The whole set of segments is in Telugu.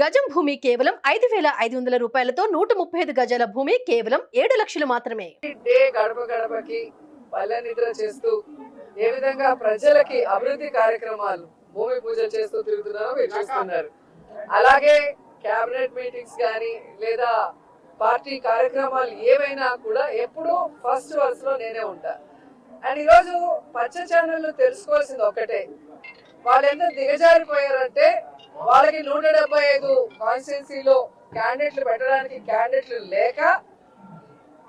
గజం భూమి కేవలం 5,500 రూపాయలతో 135 గజాల భూమి కేవలం 7 లక్షలు మాత్రమే. డే గడప గడపకి పల్లె నిద్ర చేస్తూ ఏ విధంగా ప్రజలకి అభివృద్ధి కార్యక్రమాలు భూమి పూజ చేస్తూ తిరుగుతున్నారో మీరు చూస్తున్నారు. అలాగే క్యాబినెట్ మీటింగ్స్ కానీ లేదా పార్టీ కార్యక్రమాలు ఏవైనా కూడా ఎప్పుడూ ఫస్ట్ వర్స్ లో నేనే ఉంటా. అండ్ ఈరోజు పచ్చ ఛానళ్ళు తెలుసుకోవాల్సింది ఒక్కటే, వాళ్ళు ఎంత దిగజారిపోయారంటే వాళ్ళకి 175 కాన్స్టిట్యున్సీలో క్యాండిడేట్లు పెట్టడానికి క్యాండిడేట్లు లేక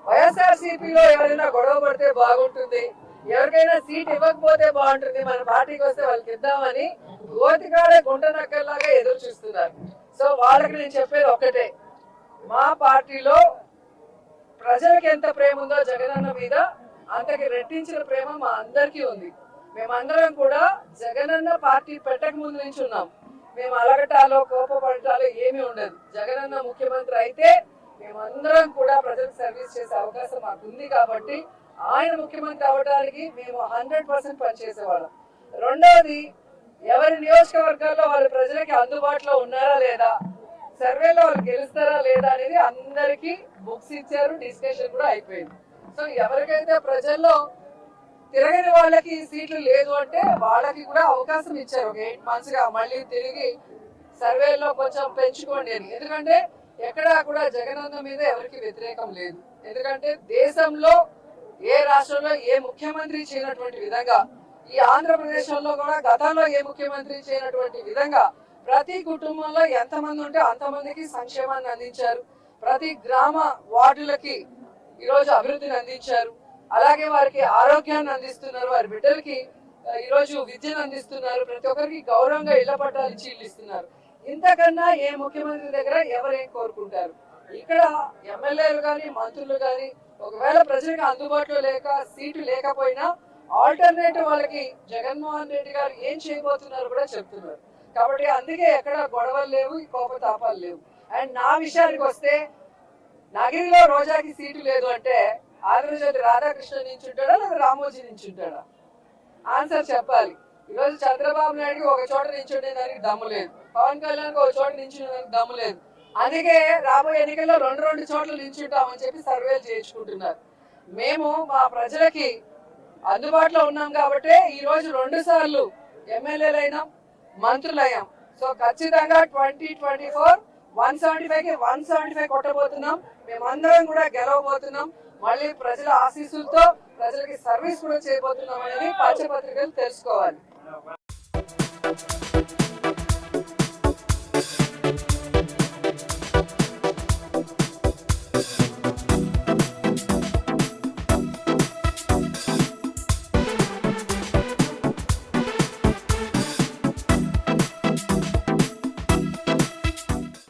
వైఎస్ఆర్సీపీలో ఎవరైనా గొడవ పడితే బాగుంటుంది, ఎవరికైనా సీట్ ఇవ్వకపోతే బాగుంటుంది, మన పార్టీకి వస్తే వాళ్ళకి ఇద్దామని గోతికాడే గుంట నక్కల్లాగా ఎదురు చూస్తున్నారు. సో వాళ్ళకి నేను చెప్పేది ఒక్కటే, మా పార్టీలో ప్రజలకి ఎంత ప్రేమ ఉందో జగనన్న మీద అంతకి రెట్టించిన ప్రేమ మా అందరికీ ఉంది. మేమందరం కూడా జగనన్న పార్టీ పెట్టక ముందు నుంచి ఉన్నాం. మేము అలగటాలో కోపపడటాలో ఏమీ ఉండదు. జగనన్న ముఖ్యమంత్రి అయితే మేమందరం కూడా ప్రజలకు సర్వీస్ చేసే అవకాశం మాకు ఉంది కాబట్టి ఆయన ముఖ్యమంత్రి అవడానికి మేము 100% పనిచేసేవాళ్ళం. రెండవది, ఎవరి నియోజకవర్గాల్లో వాళ్ళు ప్రజలకి అందుబాటులో ఉన్నారా లేదా, సర్వేలో వాళ్ళు గెలుస్తారా లేదా అనేది అందరికీ బుక్స్ ఇచ్చారు, డిస్కషన్ కూడా అయిపోయింది. సో ఎవరికైతే ప్రజల్లో తిరగని వాళ్ళకి సీట్లు లేదు అంటే వాళ్ళకి కూడా అవకాశం ఇచ్చారు. ఒక 8 months గా మళ్ళీ తిరిగి సర్వేల్లో కొంచెం పెంచుకోండి అని. ఎందుకంటే ఎక్కడా కూడా జగనన్న మీద ఎవరికి వ్యతిరేకం లేదు. ఎందుకంటే దేశంలో ఏ రాష్ట్రంలో ఏ ముఖ్యమంత్రి చేయనటువంటి విధంగా, ఈ ఆంధ్రప్రదేశ్ లో కూడా గతంలో ఏ ముఖ్యమంత్రి చేయనటువంటి విధంగా ప్రతి కుటుంబంలో ఎంతమంది ఉంటే అంతమందికి సంక్షేమాన్ని అందించారు. ప్రతి గ్రామ వార్డులకి ఈరోజు అభివృద్ధిని అందించారు. అలాగే వారికి ఆరోగ్యాన్ని అందిస్తున్నారు, వారి బిడ్డలకి ఈరోజు విద్యను అందిస్తున్నారు, ప్రతి ఒక్కరికి గౌరవంగా ఇళ్ల పట్టాలు ఇచ్చి ఇల్లు ఇస్తున్నారు. ఇంతకన్నా ఏ ముఖ్యమంత్రి దగ్గర ఎవరేం కోరుకుంటారు? ఇక్కడ ఎమ్మెల్యేలు కానీ మంత్రులు కానీ ఒకవేళ ప్రజలకు అందుబాటులో లేక సీటు లేకపోయినా ఆల్టర్నేటివ్ వాళ్ళకి జగన్మోహన్ రెడ్డి గారు ఏం చేయబోతున్నారు కూడా చెప్తున్నారు. కాబట్టి అందుకే ఎక్కడ గొడవలు లేవు, కోపతాపాలు లేవు. అండ్ నా విషయానికి వస్తే, నగిరిలో రోజాకి సీటు లేదు అంటే ఆంధ్రజ్యోతి రాధాకృష్ణ నించుంటాడా లేదా రామోజీ నించుంటాడా? ఆన్సర్ చెప్పాలి. ఈరోజు చంద్రబాబు నాయుడుకి ఒక చోట నించుండే దానికి దమ్ము లేదు, పవన్ కళ్యాణ్కి ఒక చోట నించునే దానికి దమ్ము లేదు. అందుకే రాబోయే ఎన్నికల్లో 2 చోట్ల నించుంటామని చెప్పి సర్వేలు చేయించుకుంటున్నారు. మేము మా ప్రజలకి అందుబాటులో ఉన్నాం కాబట్టి ఈ రోజు 2 సార్లు ఎమ్మెల్యేలు అయినాం, మంత్రులు అయ్యాం. సో ఖచ్చితంగా 2024 175కి 175 కొట్టబోతున్నాం. మేమందరం కూడా గెలవబోతున్నాం. మళ్ళీ ప్రజల ఆశీస్సులతో ప్రజలకి సర్వీస్ కూడా చేయబోతున్నాం అనేది పత్రికలు తెలుసుకోవాలి.